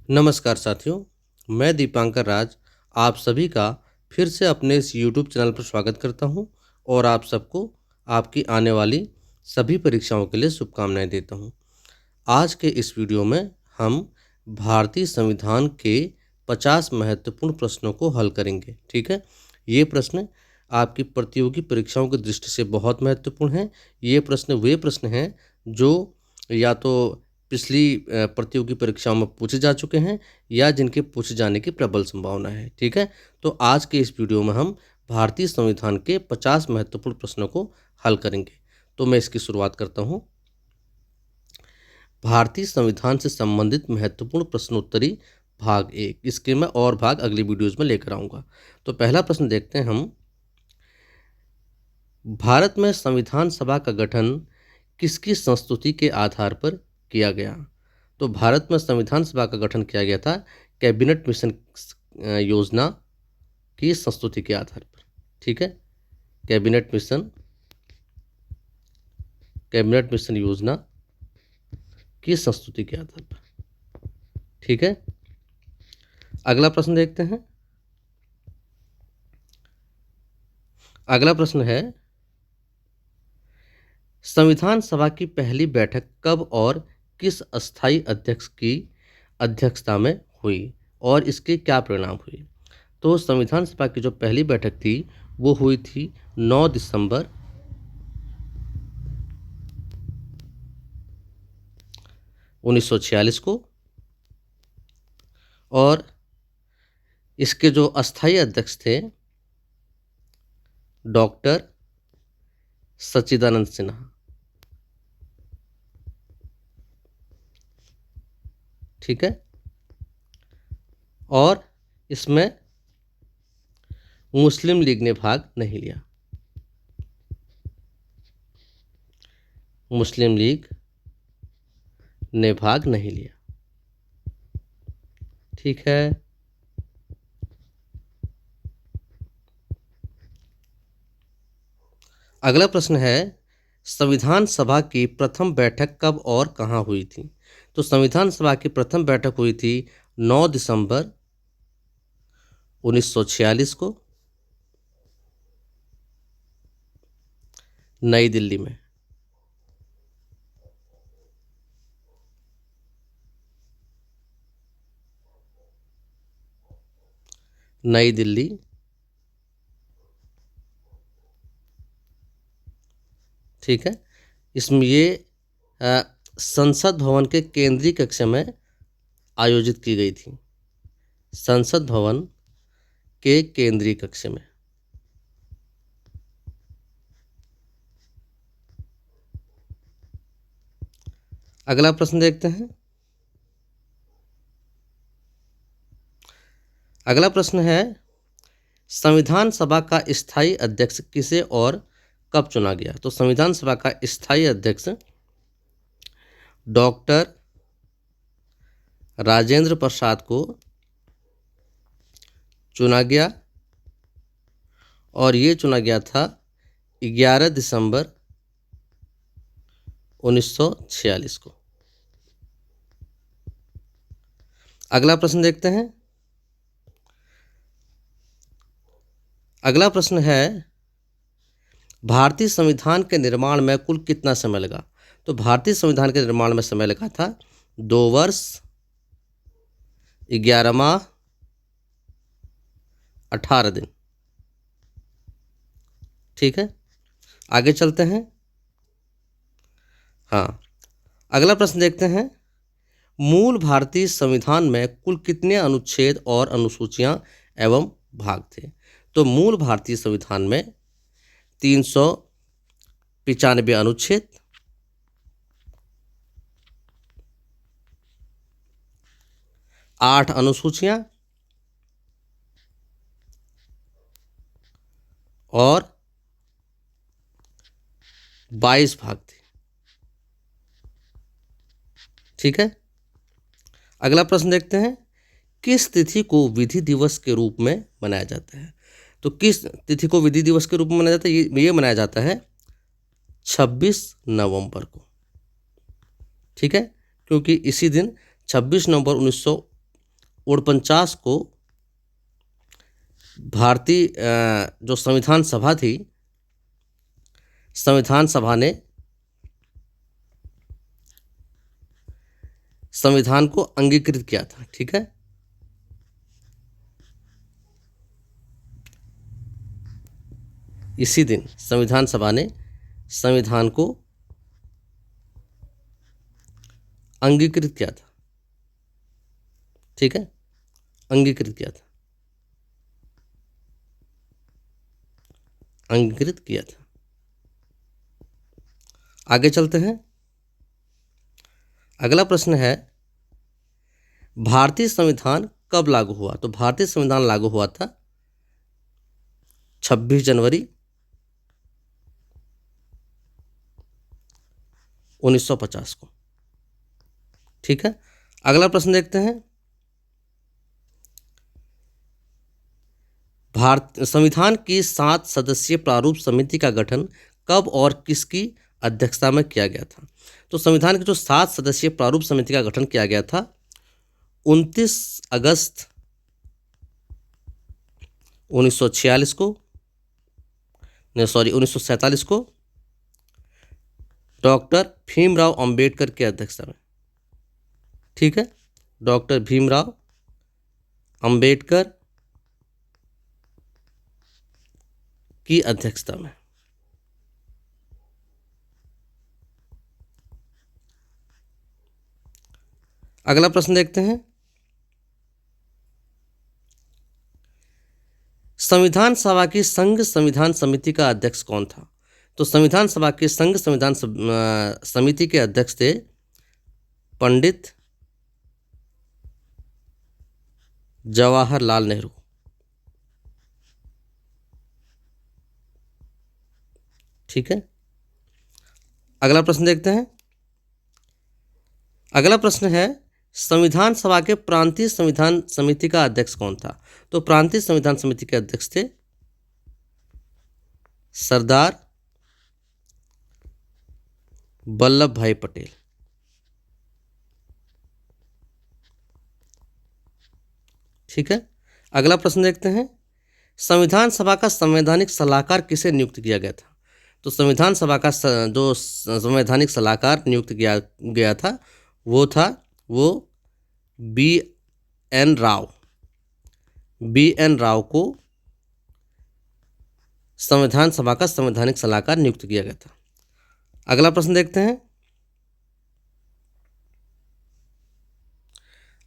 नमस्कार साथियों, मैं दीपांकर राज आप सभी का फिर से अपने इस यूट्यूब चैनल पर स्वागत करता हूं और आप सबको आपकी आने वाली सभी परीक्षाओं के लिए शुभकामनाएं देता हूं। आज के इस वीडियो में हम भारतीय संविधान के 50 महत्वपूर्ण प्रश्नों को हल करेंगे। ठीक है, ये प्रश्न आपकी प्रतियोगी परीक्षाओं की दृष्टि से बहुत महत्वपूर्ण हैं। ये वे प्रश्न हैं जो या तो पिछली प्रतियोगी परीक्षाओं में पूछे जा चुके हैं या जिनके पूछे जाने की प्रबल संभावना है। ठीक है, तो आज के इस वीडियो में हम भारतीय संविधान के 50 महत्वपूर्ण प्रश्नों को हल करेंगे। तो मैं इसकी शुरुआत करता हूँ। भारतीय संविधान से संबंधित महत्वपूर्ण प्रश्नोत्तरी भाग 1, इसके मैं और भाग अगली वीडियोज में लेकर आऊँगा। तो पहला प्रश्न देखते हैं हम। भारत में संविधान सभा का गठन किसकी संस्तुति के आधार पर किया गया? तो भारत में संविधान सभा का गठन किया गया था कैबिनेट मिशन योजना की संस्तुति के आधार पर। ठीक है, कैबिनेट मिशन योजना की संस्तुति के आधार पर। ठीक है, अगला प्रश्न देखते हैं। अगला प्रश्न है, संविधान सभा की पहली बैठक कब और किस अस्थायी अध्यक्ष की अध्यक्षता में हुई और इसके क्या परिणाम हुए? तो संविधान सभा की जो पहली बैठक थी वो हुई थी 9 दिसंबर 1946 को, और इसके जो अस्थायी अध्यक्ष थे डॉक्टर सच्चिदानंद सिन्हा। ठीक है, और इसमें मुस्लिम लीग ने भाग नहीं लिया। मुस्लिम लीग ने भाग नहीं लिया। ठीक है, अगला प्रश्न है, संविधान सभा की प्रथम बैठक कब और कहाँ हुई थी? तो संविधान सभा की प्रथम बैठक हुई थी 9 दिसंबर 1946 को नई दिल्ली में। नई दिल्ली। ठीक है, इसमें ये संसद भवन के केंद्रीय कक्ष में आयोजित की गई थी। संसद भवन के केंद्रीय कक्ष में। अगला प्रश्न देखते हैं। अगला प्रश्न है, संविधान सभा का स्थायी अध्यक्ष किसे और कब चुना गया? तो संविधान सभा का स्थायी अध्यक्ष डॉक्टर राजेंद्र प्रसाद को चुना गया, और ये चुना गया था 11 दिसंबर 1946 को। अगला प्रश्न देखते हैं। अगला प्रश्न है, भारतीय संविधान के निर्माण में कुल कितना समय लगा? तो भारतीय संविधान के निर्माण में समय लगा था 2 वर्ष 11 माह 18 दिन। ठीक है, आगे चलते हैं। हाँ, अगला प्रश्न देखते हैं। मूल भारतीय संविधान में कुल कितने अनुच्छेद और अनुसूचियां एवं भाग थे? तो मूल भारतीय संविधान में 395 अनुच्छेद, 8 अनुसूचियां और 22 भाग थे। ठीक है, अगला प्रश्न देखते हैं। किस तिथि को विधि दिवस के रूप में मनाया जाता है? तो किस तिथि को विधि दिवस के रूप में मनाया जाता है? ये मनाया जाता है 26 नवंबर को। ठीक है, क्योंकि इसी दिन 26 नवंबर 1949 को भारतीय जो संविधान सभा थी, संविधान सभा ने संविधान को अंगीकृत किया था। ठीक है, इसी दिन संविधान सभा ने संविधान को अंगीकृत किया था। ठीक है, अंगीकृत किया था, अंगीकृत किया था। आगे चलते हैं। अगला प्रश्न है, भारतीय संविधान कब लागू हुआ? तो भारतीय संविधान लागू हुआ था 26 जनवरी 1950 को। ठीक है, अगला प्रश्न देखते हैं। संविधान की 7 सदस्यीय प्रारूप समिति का गठन कब और किसकी अध्यक्षता में किया गया था? तो संविधान की जो 7 सदस्यीय प्रारूप समिति का गठन किया गया था 29 अगस्त 1947 को, 1947 को डॉक्टर भीमराव अंबेडकर की अध्यक्षता में। ठीक है, डॉक्टर भीमराव अंबेडकर की अध्यक्षता में। अगला प्रश्न देखते हैं। संविधान सभा की संघ संविधान समिति का अध्यक्ष कौन था? तो संविधान सभा के संघ संविधान समिति के अध्यक्ष थे पंडित जवाहरलाल नेहरू। ठीक है, अगला प्रश्न देखते हैं। अगला प्रश्न है, संविधान सभा के प्रांतीय संविधान समिति का अध्यक्ष कौन था? तो प्रांतीय संविधान समिति के अध्यक्ष थे सरदार वल्लभ भाई पटेल। ठीक है, अगला प्रश्न देखते हैं। संविधान सभा का संवैधानिक सलाहकार किसे नियुक्त किया गया था? तो संविधान सभा का जो संवैधानिक सलाहकार नियुक्त किया गया था वो बी.एन. राव को संविधान सभा का संवैधानिक सलाहकार नियुक्त किया गया था। अगला प्रश्न देखते हैं।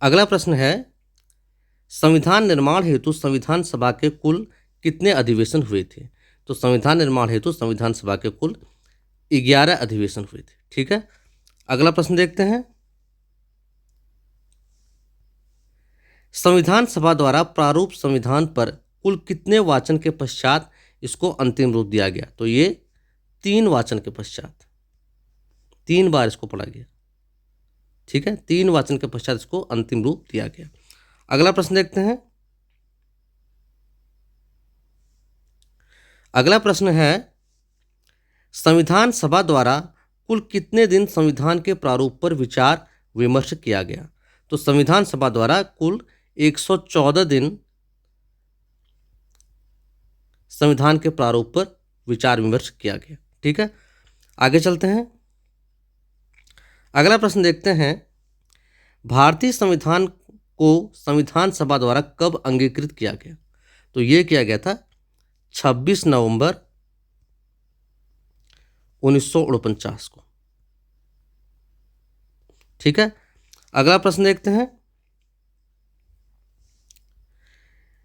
अगला प्रश्न है, संविधान निर्माण हेतु संविधान सभा के कुल कितने अधिवेशन हुए थे? तो संविधान निर्माण हेतु संविधान सभा के कुल 11 अधिवेशन हुए थे। ठीक है, अगला प्रश्न देखते हैं। संविधान सभा द्वारा प्रारूप संविधान पर कुल कितने वाचन के पश्चात इसको अंतिम रूप दिया गया? तो ये 3 वाचन के पश्चात, 3 बार इसको पढ़ा गया। ठीक है, 3 वाचन के पश्चात इसको अंतिम रूप दिया गया। अगला प्रश्न देखते हैं। अगला प्रश्न है, संविधान सभा द्वारा कुल कितने दिन संविधान के प्रारूप पर विचार विमर्श किया गया? तो संविधान सभा द्वारा कुल 114 दिन संविधान के प्रारूप पर विचार विमर्श किया गया। ठीक है, आगे चलते हैं। अगला प्रश्न देखते हैं। भारतीय संविधान को संविधान सभा द्वारा कब अंगीकृत किया गया? तो यह किया गया था 26 नवंबर 1949 को। ठीक है, अगला प्रश्न देखते हैं।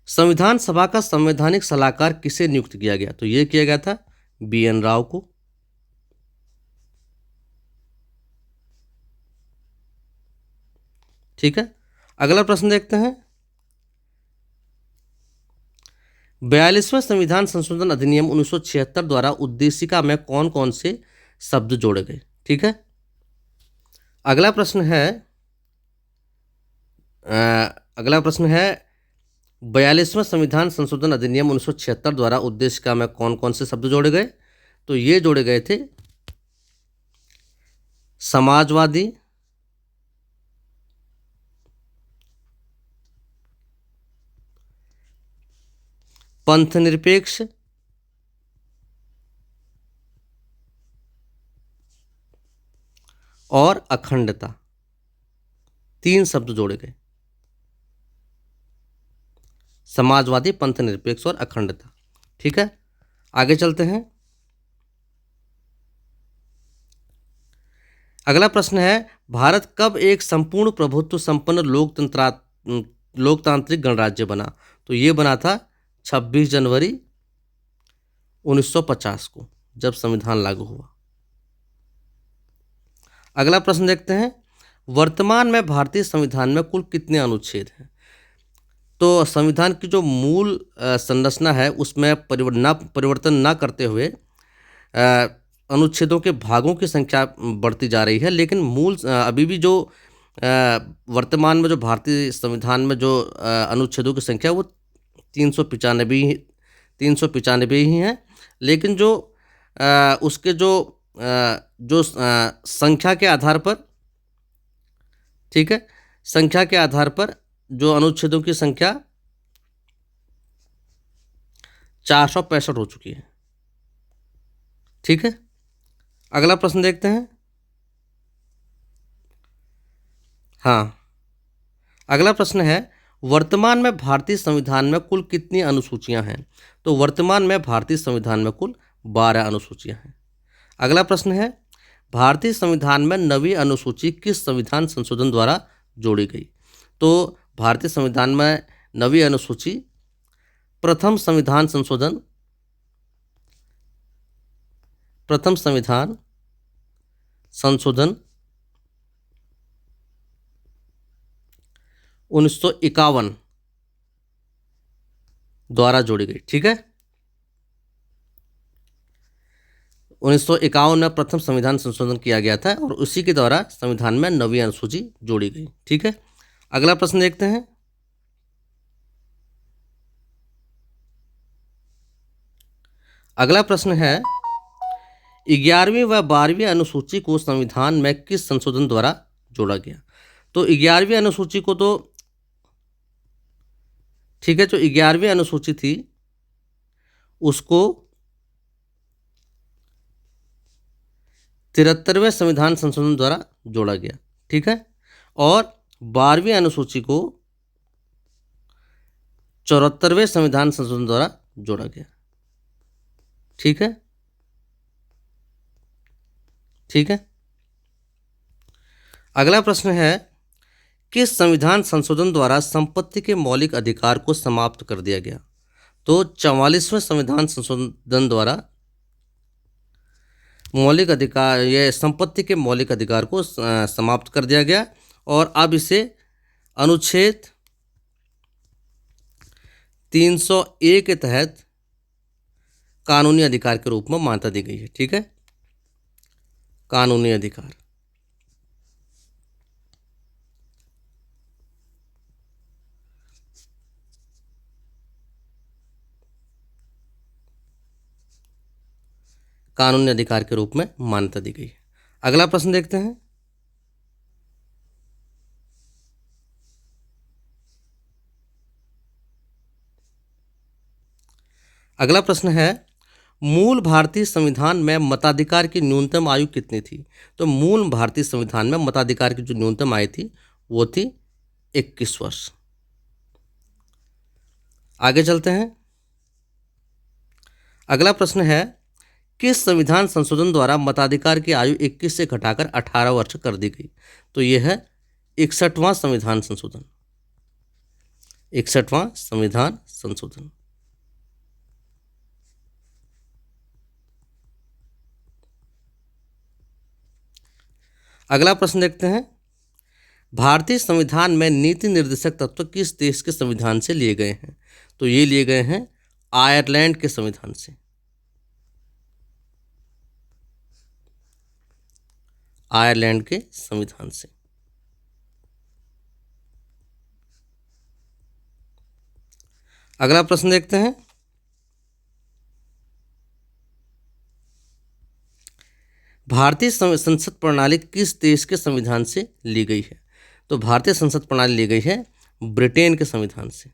संविधान सभा का संवैधानिक सलाहकार किसे नियुक्त किया गया? तो यह किया गया था बी.एन. राव को। ठीक है, अगला प्रश्न देखते हैं। 42वां संविधान संशोधन अधिनियम 1976 द्वारा उद्देशिका में कौन कौन से शब्द जोड़े गए? ठीक है, अगला प्रश्न है 42वां संविधान संशोधन अधिनियम 1976 द्वारा उद्देशिका में कौन कौन से शब्द जोड़े गए? तो ये जोड़े गए थे समाजवादी, पंथनिरपेक्ष और अखंडता, 3 शब्द जोड़े गए। समाजवादी, पंथनिरपेक्ष और अखंडता। ठीक है, आगे चलते हैं। अगला प्रश्न है, भारत कब एक संपूर्ण प्रभुत्व संपन्न लोकतांत्रिक गणराज्य बना? तो ये बना था 26 जनवरी 1950 को, जब संविधान लागू हुआ। अगला प्रश्न देखते हैं, वर्तमान में भारतीय संविधान में कुल कितने अनुच्छेद हैं? तो संविधान की जो मूल संरचना है उसमें परिवर्तन ना करते हुए अनुच्छेदों के भागों की संख्या बढ़ती जा रही है, लेकिन मूल अभी भी जो वर्तमान में जो भारतीय संविधान में जो अनुच्छेदों की संख्या वो 395 ही है। लेकिन जो उसके जो संख्या के आधार पर, ठीक है, संख्या के आधार पर जो अनुच्छेदों की संख्या 465 हो चुकी है। ठीक है, अगला प्रश्न देखते हैं। हाँ, अगला प्रश्न है, वर्तमान में भारतीय संविधान में कुल कितनी अनुसूचियां हैं? तो वर्तमान में भारतीय संविधान में कुल 12 अनुसूचियां हैं। अगला प्रश्न है, भारतीय संविधान में नवी अनुसूची किस संविधान संशोधन द्वारा जोड़ी गई? तो भारतीय संविधान में नवी अनुसूची प्रथम संविधान संशोधन 1951 द्वारा जोड़ी गई। ठीक है, 1951 में प्रथम संविधान संशोधन किया गया था और उसी के द्वारा संविधान में नवी अनुसूची जोड़ी गई। ठीक है, अगला प्रश्न देखते हैं। अगला प्रश्न है, 11वीं व 12वीं अनुसूची को संविधान में किस संशोधन द्वारा जोड़ा गया? तो 11वीं अनुसूची को तो, ठीक है, जो 11वीं अनुसूची थी उसको 73वें संविधान संशोधन द्वारा जोड़ा गया। ठीक है, और 12वीं अनुसूची को 74वें संविधान संशोधन द्वारा जोड़ा गया। ठीक है, ठीक है, अगला प्रश्न है, किस संविधान संशोधन द्वारा संपत्ति के मौलिक अधिकार को समाप्त कर दिया गया? तो 44वें संविधान संशोधन द्वारा मौलिक अधिकार, ये संपत्ति के मौलिक अधिकार को समाप्त कर दिया गया और अब इसे अनुच्छेद 301 के तहत कानूनी अधिकार के रूप में मान्यता दी गई है। ठीक है, कानूनी अधिकार। कानूनी अधिकार के रूप में मान्यता दी गई है। अगला प्रश्न देखते हैं। अगला प्रश्न है, मूल भारतीय संविधान में मताधिकार की न्यूनतम आयु कितनी थी? तो मूल भारतीय संविधान में मताधिकार की जो न्यूनतम आयु थी वो थी 21 वर्ष। आगे चलते हैं। अगला प्रश्न है, किस संविधान संशोधन द्वारा मताधिकार की आयु 21 से घटाकर 18 वर्ष कर दी गई? तो यह है 61वां संविधान संशोधन। 61वां संविधान संशोधन। अगला प्रश्न देखते हैं, भारतीय संविधान में नीति निर्देशक तत्व किस देश के संविधान से लिए गए हैं? तो ये लिए गए हैं आयरलैंड के संविधान से। आयरलैंड के संविधान से। अगला प्रश्न देखते हैं, भारतीय संसद प्रणाली किस देश के संविधान से ली गई है? तो भारतीय संसद प्रणाली ली गई है ब्रिटेन के संविधान से।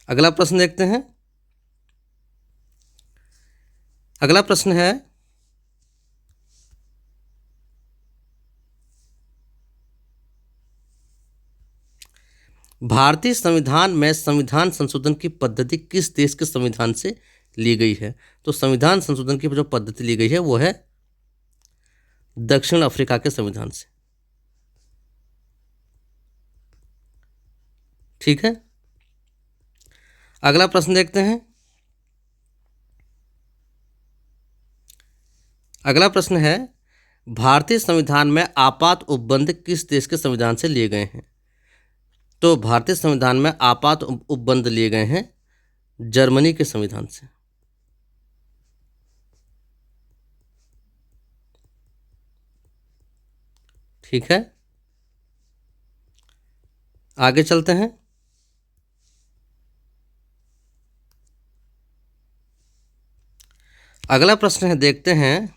अगला प्रश्न देखते हैं। अगला प्रश्न है, भारतीय संविधान में संविधान संशोधन की पद्धति किस देश के संविधान से ली गई है? तो संविधान संशोधन की जो पद्धति ली गई है वो है दक्षिण अफ्रीका के संविधान से। ठीक है, अगला प्रश्न देखते हैं। अगला प्रश्न है, भारतीय संविधान में आपात उपबंध किस देश के संविधान से लिए गए हैं? तो भारतीय संविधान में आपात उपबंध लिए गए हैं जर्मनी के संविधान से। ठीक है, आगे चलते हैं। अगला प्रश्न है, देखते हैं,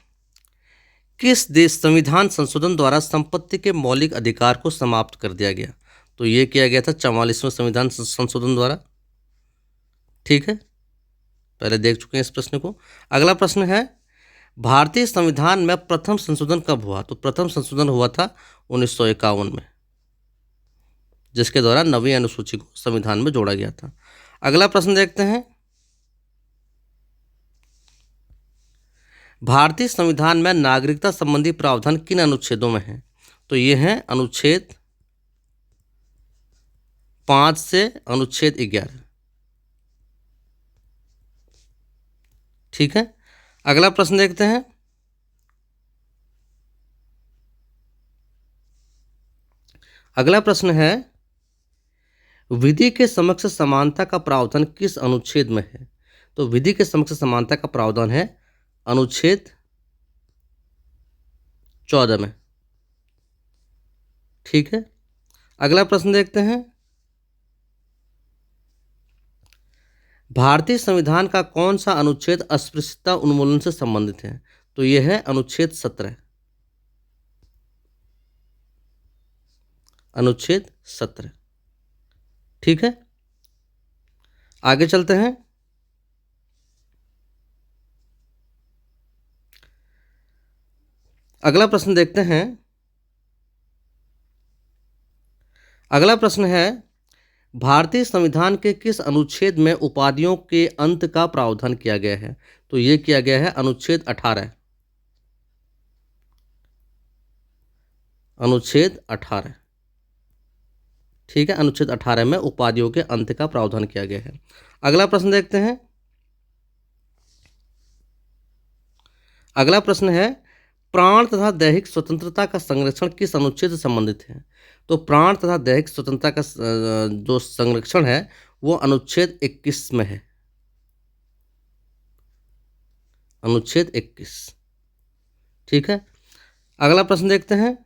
किस देश संविधान संशोधन द्वारा संपत्ति के मौलिक अधिकार को समाप्त कर दिया गया? तो ये किया गया था 44वें संविधान संशोधन द्वारा। ठीक है, पहले देख चुके हैं इस प्रश्न को। अगला प्रश्न है, भारतीय संविधान में प्रथम संशोधन कब हुआ? तो प्रथम संशोधन हुआ था 1951 में, जिसके द्वारा 9वीं अनुसूची को संविधान में जोड़ा गया था। अगला प्रश्न देखते हैं, भारतीय संविधान में नागरिकता संबंधी प्रावधान किन अनुच्छेदों में है? तो ये हैं अनुच्छेद 5 से अनुच्छेद 11। ठीक है, अगला प्रश्न देखते हैं। अगला प्रश्न है, विधि के समक्ष समानता का प्रावधान किस अनुच्छेद में है? तो विधि के समक्ष समानता का प्रावधान है अनुच्छेद 14 में। ठीक है, अगला प्रश्न देखते हैं, भारतीय संविधान का कौन सा अनुच्छेद अस्पृश्यता उन्मूलन से संबंधित है? तो यह है अनुच्छेद 17। अनुच्छेद 17। ठीक है, आगे चलते हैं। अगला प्रश्न देखते हैं। अगला प्रश्न है, भारतीय संविधान के किस अनुच्छेद में उपाधियों के अंत का प्रावधान किया गया है? तो यह किया गया है अनुच्छेद 18। अनुच्छेद 18। ठीक है, अनुच्छेद 18 में उपाधियों के अंत का प्रावधान किया गया है। अगला प्रश्न देखते हैं। अगला प्रश्न है, प्राण तथा दैहिक स्वतंत्रता का संरक्षण किस अनुच्छेद से संबंधित है? तो प्राण तथा दैहिक स्वतंत्रता का जो संरक्षण है वो अनुच्छेद 21 में है। अनुच्छेद 21। ठीक है, अगला प्रश्न देखते हैं।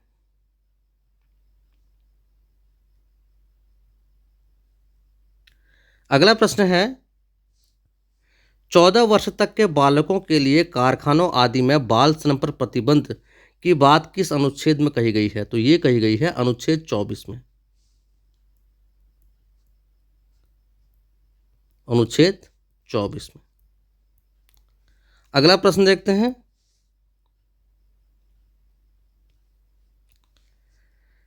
अगला प्रश्न है, 14 वर्ष तक के बालकों के लिए कारखानों आदि में बाल श्रम पर प्रतिबंध की बात किस अनुच्छेद में कही गई है? तो ये कही गई है अनुच्छेद 24 में। अनुच्छेद 24 में। अगला प्रश्न देखते हैं।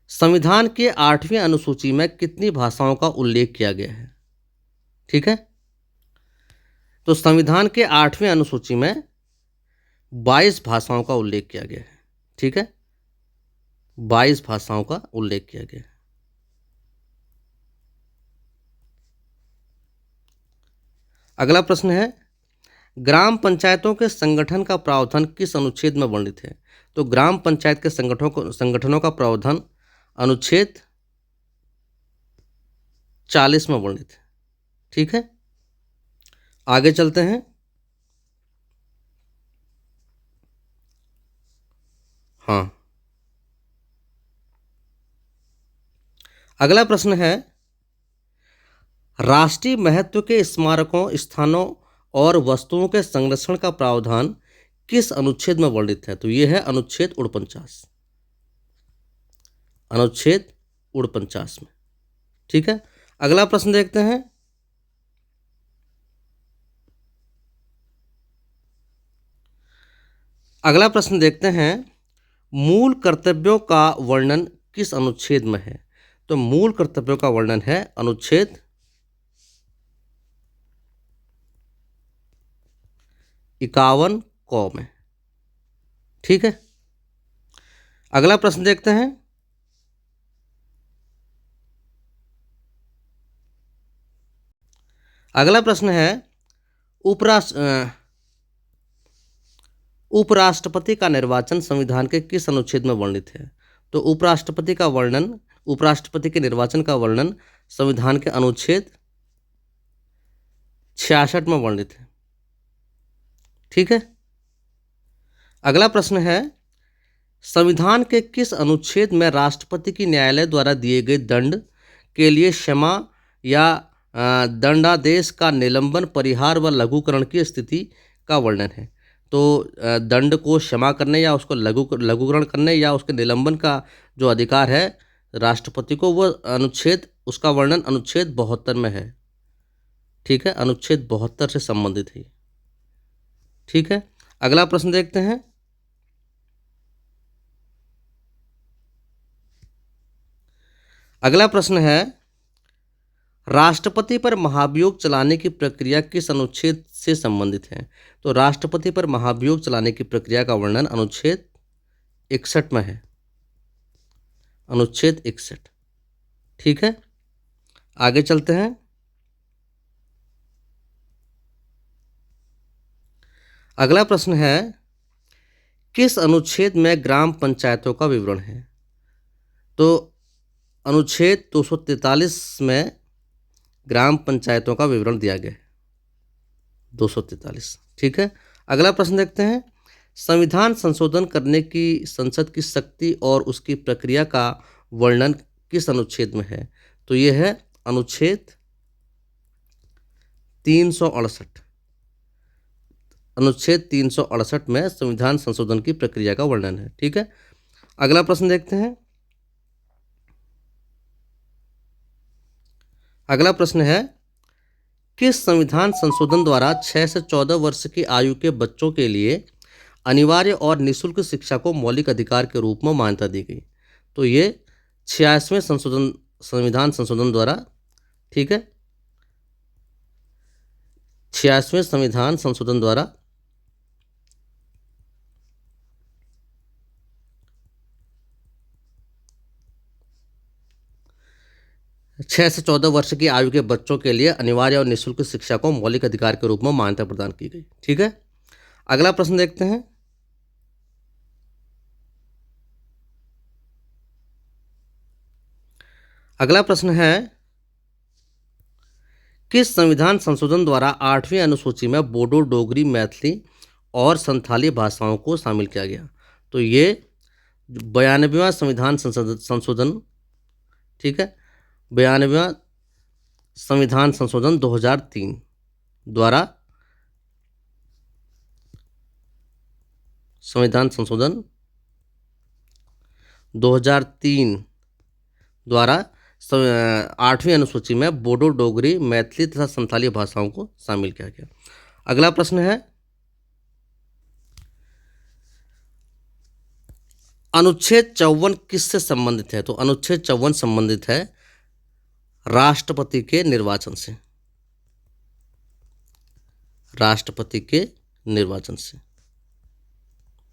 संविधान के 8वीं अनुसूची में कितनी भाषाओं का उल्लेख किया गया है? ठीक है, तो संविधान के 8वीं अनुसूची में 22 भाषाओं का उल्लेख किया गया है। ठीक है, 22 भाषाओं का उल्लेख किया गया है। अगला प्रश्न है, ग्राम पंचायतों के संगठन का प्रावधान किस अनुच्छेद में वर्णित है? तो ग्राम पंचायत के संगठनों का प्रावधान अनुच्छेद 40 में वर्णित है। ठीक है, आगे चलते हैं। हाँ, अगला प्रश्न है, राष्ट्रीय महत्व के स्मारकों, स्थानों और वस्तुओं के संरक्षण का प्रावधान किस अनुच्छेद में वर्णित है? तो यह है अनुच्छेद 49। अनुच्छेद 49 में। ठीक है, अगला प्रश्न देखते हैं। अगला प्रश्न देखते हैं, मूल कर्तव्यों का वर्णन किस अनुच्छेद में है? तो मूल कर्तव्यों का वर्णन है अनुच्छेद 51 क में। ठीक है, अगला प्रश्न देखते हैं, अगला प्रश्न है, उपराष्ट्रपति का निर्वाचन संविधान के किस अनुच्छेद में वर्णित है? तो उपराष्ट्रपति के निर्वाचन का वर्णन संविधान के अनुच्छेद 66 में वर्णित है। ठीक है, अगला प्रश्न है, संविधान के किस अनुच्छेद में राष्ट्रपति की न्यायालय द्वारा दिए गए दंड के लिए क्षमा या दंडादेश का निलंबन, परिहार व लघुकरण की स्थिति का वर्णन है? तो दंड को क्षमा करने या उसको लघुकरण करने या उसके निलंबन का जो अधिकार है राष्ट्रपति को, वो अनुच्छेद, उसका वर्णन अनुच्छेद 72 में है। ठीक है, अनुच्छेद 72 से संबंधित है। ठीक है, अगला प्रश्न देखते हैं, अगला प्रश्न है, राष्ट्रपति पर महाभियोग चलाने की प्रक्रिया किस अनुच्छेद से संबंधित है? तो राष्ट्रपति पर महाभियोग चलाने की प्रक्रिया का वर्णन अनुच्छेद 61 में है, अनुच्छेद 61। ठीक है, आगे चलते हैं, अगला प्रश्न है, किस अनुच्छेद में ग्राम पंचायतों का विवरण है? तो अनुच्छेद 243 में ग्राम पंचायतों का विवरण दिया गया है, 243। ठीक है, अगला प्रश्न देखते हैं, संविधान संशोधन करने की संसद की शक्ति और उसकी प्रक्रिया का वर्णन किस अनुच्छेद में है? तो यह है अनुच्छेद 368। अनुच्छेद 368 में संविधान संशोधन की प्रक्रिया का वर्णन है। ठीक है, अगला प्रश्न देखते हैं, अगला प्रश्न है, किस संविधान संशोधन द्वारा 6 से 14 वर्ष की आयु के बच्चों के लिए अनिवार्य और निःशुल्क शिक्षा को मौलिक अधिकार के रूप में मान्यता दी गई? तो ये 86वें संविधान संशोधन द्वारा, ठीक है, 86वें संविधान संशोधन द्वारा 6 से 14 वर्ष की आयु के बच्चों के लिए अनिवार्य और निःशुल्क शिक्षा को मौलिक अधिकार के रूप में मान्यता प्रदान की गई। ठीक है, अगला प्रश्न देखते हैं, अगला प्रश्न है, किस संविधान संशोधन द्वारा 8वीं अनुसूची में बोडो, डोगरी, मैथिली और संथाली भाषाओं को शामिल किया गया? तो ये 92वां संविधान संशोधन, ठीक है, 92वां संविधान संशोधन 2003 द्वारा, संविधान संशोधन 2003 द्वारा 8वीं अनुसूची में बोडो, डोगरी, मैथिली तथा संथाली भाषाओं को शामिल किया गया। अगला प्रश्न है, अनुच्छेद 54 किससे संबंधित है? तो अनुच्छेद 54 संबंधित है राष्ट्रपति के निर्वाचन से, राष्ट्रपति के निर्वाचन से।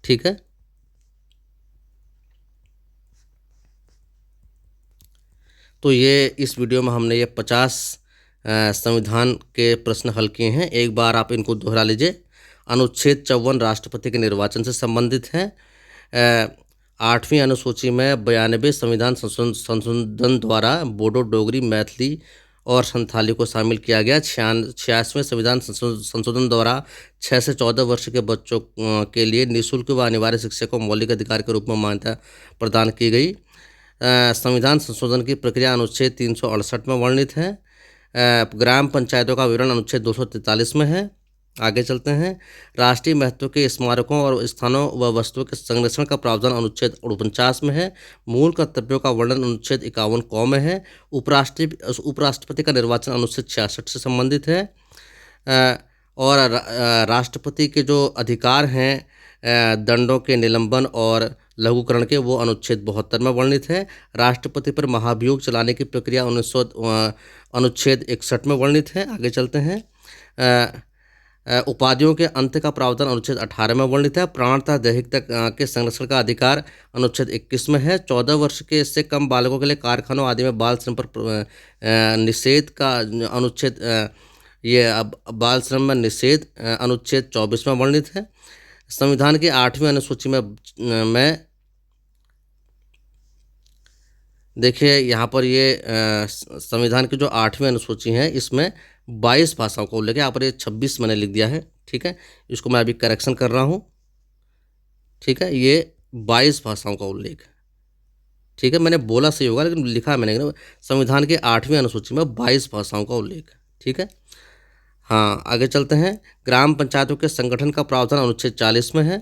ठीक है, तो ये इस वीडियो में हमने ये 50 संविधान के प्रश्न हल किए हैं। एक बार आप इनको दोहरा लीजिए। अनुच्छेद 54 राष्ट्रपति के निर्वाचन से संबंधित है। 8वीं अनुसूची में 92 संविधान संशोधन द्वारा बोडो, डोगरी, मैथिली और संथाली को शामिल किया गया। 86वें संविधान संशोधन द्वारा 6 से 14 वर्ष के बच्चों के लिए निःशुल्क व अनिवार्य शिक्षा को मौलिक अधिकार के रूप में मान्यता प्रदान की गई। संविधान संशोधन की प्रक्रिया अनुच्छेद 368 में वर्णित है। ग्राम पंचायतों का विवरण अनुच्छेद 243 में है। आगे चलते हैं। राष्ट्रीय महत्व के स्मारकों और स्थानों व वस्तुओं के संरक्षण का प्रावधान अनुच्छेद 49 में है। मूल कर्तव्यों का वर्णन अनुच्छेद 51 क में है। उपराष्ट्रपति का निर्वाचन अनुच्छेद 66 से संबंधित है। और राष्ट्रपति के जो अधिकार हैं दंडों के निलंबन और लघुकरण के, वो अनुच्छेद 72 में वर्णित है। राष्ट्रपति पर महाभियोग चलाने की प्रक्रिया अनुच्छेद 61 में वर्णित है। आगे चलते हैं। उपाधियों के अंत का प्रावधान अनुच्छेद 18 में वर्णित है। प्राण तथा दैहिकता के संरक्षण का अधिकार अनुच्छेद 21 में है। 14 वर्ष के इससे कम बालकों के लिए कारखानों आदि में बाल श्रम पर निषेध का अनुच्छेद ये अब बाल श्रम में निषेध अनुच्छेद 24 में वर्णित है। संविधान की 8वीं अनुसूची में देखिए यहाँ पर ये संविधान की जो 8वीं अनुसूची है इसमें 22 भाषाओं का उल्लेख है। यहाँ पर ये 26 मैंने लिख दिया है, ठीक है, इसको मैं अभी करेक्शन कर रहा हूँ, ठीक है, ये 22 भाषाओं का उल्लेख है, ठीक है, मैंने बोला सही होगा लेकिन लिखा मैंने संविधान की 8वीं अनुसूची में 22 भाषाओं का उल्लेख है, ठीक है। हाँ, आगे चलते हैं। ग्राम पंचायतों के संगठन का प्रावधान अनुच्छेद 40 में है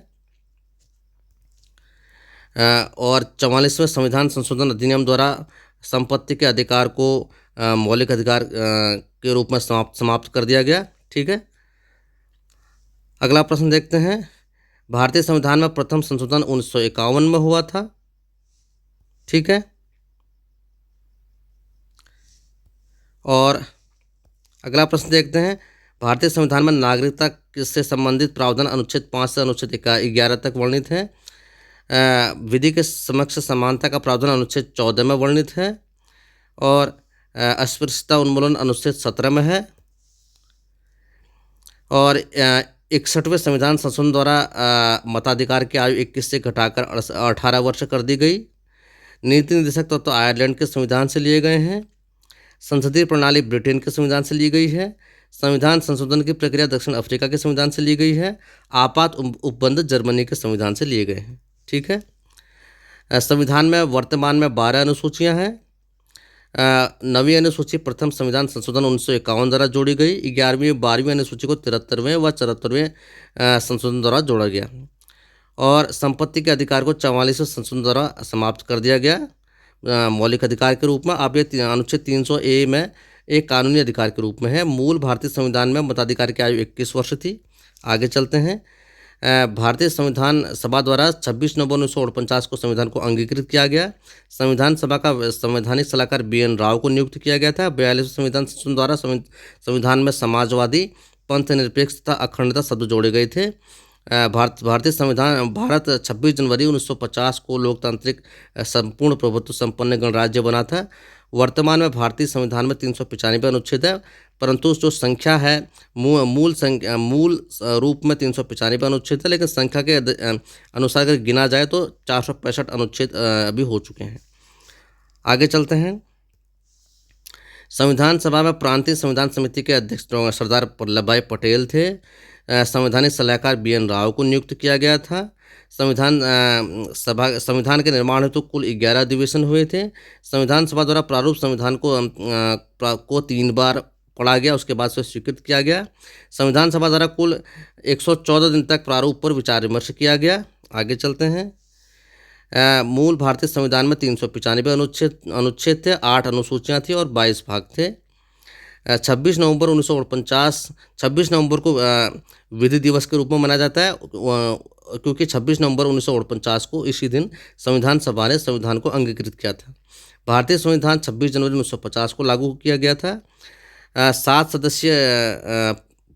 और 44वें संविधान संशोधन अधिनियम द्वारा संपत्ति के अधिकार को मौलिक अधिकार के रूप में समाप्त कर दिया गया, ठीक है। अगला प्रश्न देखते हैं। भारतीय संविधान में प्रथम संशोधन 1951 में हुआ था, ठीक है। और अगला प्रश्न देखते हैं। भारतीय संविधान में नागरिकता से संबंधित प्रावधान अनुच्छेद 5 से अनुच्छेद 11 तक वर्णित है। विधि के समक्ष समानता का प्रावधान अनुच्छेद 14 में वर्णित है और अस्पृश्यता उन्मूलन अनुच्छेद 17 में है और 61वें संविधान संशोधन द्वारा मताधिकार की आयु 21 से घटाकर 18 वर्ष कर दी गई। नीति निर्देशक तत्व तो आयरलैंड के संविधान से लिए गए हैं। संसदीय प्रणाली ब्रिटेन के संविधान से ली गई है। संविधान संशोधन की प्रक्रिया दक्षिण अफ्रीका के संविधान से ली गई है। आपात उपबंध जर्मनी के संविधान से लिए गए हैं, ठीक है। संविधान में वर्तमान में 12 अनुसूचियां हैं। 9वीं अनुसूची प्रथम संविधान संशोधन 1951 द्वारा जोड़ी गई। 11वीं 12वीं अनुसूची को 73वें व 74वें संशोधन द्वारा जोड़ा गया और संपत्ति के अधिकार को 44वें संशोधन द्वारा समाप्त कर दिया गया मौलिक अधिकार के रूप में। अब ये अनुच्छेद 300A में एक कानूनी अधिकार के रूप में है। मूल भारतीय संविधान में मताधिकार की आयु 21 वर्ष थी। आगे चलते हैं। भारतीय संविधान सभा द्वारा 26 नवंबर 1949 को संविधान को अंगीकृत किया गया। संविधान सभा का संवैधानिक सलाहकार BN राव को नियुक्त किया गया था। 42वें संविधान संशोधन द्वारा संविधान में समाजवादी, पंथ निरपेक्ष तथा अखंडता शब्द जोड़े गए थे। भारतीय संविधान भारत 26 जनवरी 1950 को लोकतांत्रिक संपूर्ण प्रभुत्व संपन्न गणराज्य बना था। वर्तमान में भारतीय संविधान में 395 अनुच्छेद है, परंतु जो संख्या है मूल रूप में 395 अनुच्छेद है, लेकिन संख्या के अनुसार अगर गिना जाए तो 465 अनुच्छेद अभी हो चुके हैं। आगे चलते हैं। संविधान सभा में प्रांतीय संविधान समिति के अध्यक्ष सरदार वल्लभ भाई पटेल थे। संवैधानिक सलाहकार BN राव को नियुक्त किया गया था। संविधान के निर्माण हेतु कुल 11 अधिवेशन हुए थे। संविधान सभा द्वारा प्रारूप संविधान को 3 बार पढ़ा गया, उसके बाद से स्वीकृत किया गया। संविधान सभा द्वारा कुल 114 दिन तक प्रारूप पर विचार विमर्श किया गया। आगे चलते हैं। मूल भारतीय संविधान में 395 अनुच्छेद थे, 8 अनुसूचियाँ थी और 22 भाग थे। 26 नवंबर 1949 को विधि दिवस के रूप में मनाया जाता है क्योंकि 26 नवंबर 1949 को इसी दिन संविधान सभा ने संविधान को अंगीकृत किया था। भारतीय संविधान 26 जनवरी 1950 को लागू किया गया था। 7 सदस्यीय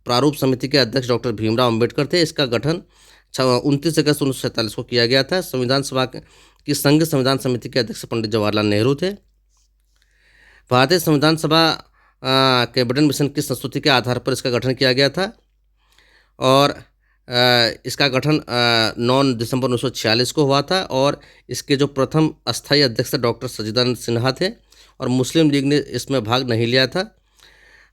प्रारूप समिति के अध्यक्ष डॉक्टर भीमराव अंबेडकर थे। इसका गठन 29 अगस्त 1947 को किया गया था। संविधान सभा की संघ संविधान समिति के अध्यक्ष पंडित जवाहरलाल नेहरू थे। भारतीय संविधान सभा कैबिनेट मिशन की संस्तुति के आधार पर इसका गठन किया गया था और इसका गठन 9 दिसंबर 1946 को हुआ था और इसके जो प्रथम अस्थायी अध्यक्ष डॉक्टर सच्चिदानंद सिन्हा थे और मुस्लिम लीग ने इसमें भाग नहीं लिया था।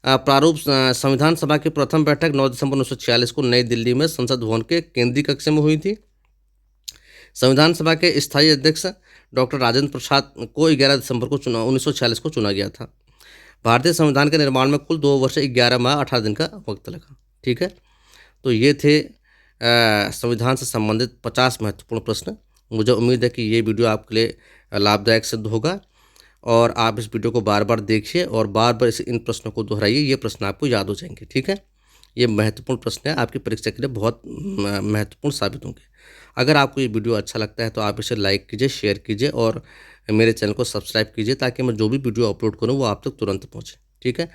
प्रारूप संविधान सभा की प्रथम बैठक 9 दिसंबर 1946 को नई दिल्ली में संसद भवन के केंद्रीय कक्ष में हुई थी। संविधान सभा के स्थायी अध्यक्ष डॉक्टर राजेंद्र प्रसाद को 11 दिसंबर को 1946 को चुना गया था। भारतीय संविधान के निर्माण में कुल 2 वर्ष 11 माह 18 दिन का वक्त लगा, ठीक है। तो ये थे संविधान से संबंधित 50 महत्वपूर्ण प्रश्न। मुझे उम्मीद है कि ये वीडियो आपके लिए लाभदायक सिद्ध होगा और आप इस वीडियो को बार बार देखिए और बार बार इन प्रश्नों को दोहराइए। ये प्रश्न आपको याद हो जाएंगे, ठीक है। ये महत्वपूर्ण प्रश्न है, आपकी परीक्षा के लिए बहुत महत्वपूर्ण साबित होंगे। अगर आपको ये वीडियो अच्छा लगता है तो आप इसे लाइक कीजिए, शेयर कीजिए और मेरे चैनल को सब्सक्राइब कीजिए ताकि मैं जो भी वीडियो अपलोड करूँ वो आप तक तुरंत पहुँचे। ठीक है,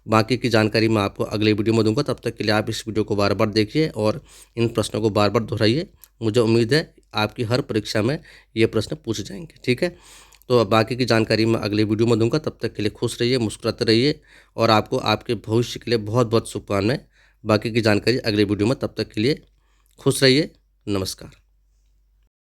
बाकी की जानकारी मैं आपको अगले वीडियो में दूंगा। तब तक के लिए आप इस वीडियो को बार बार देखिए और इन प्रश्नों को बार बार दोहराइए। मुझे उम्मीद है आपकी हर परीक्षा में ये प्रश्न पूछे जाएंगे। ठीक है, तो अब बाकी की जानकारी मैं अगले वीडियो में दूंगा। तब तक के लिए खुश रहिए, मुस्कुराते रहिए और आपको आपके भविष्य के लिए बहुत बहुत शुभकामनाएं। बाकी की जानकारी अगले वीडियो में, तब तक के लिए खुश रहिए। नमस्कार।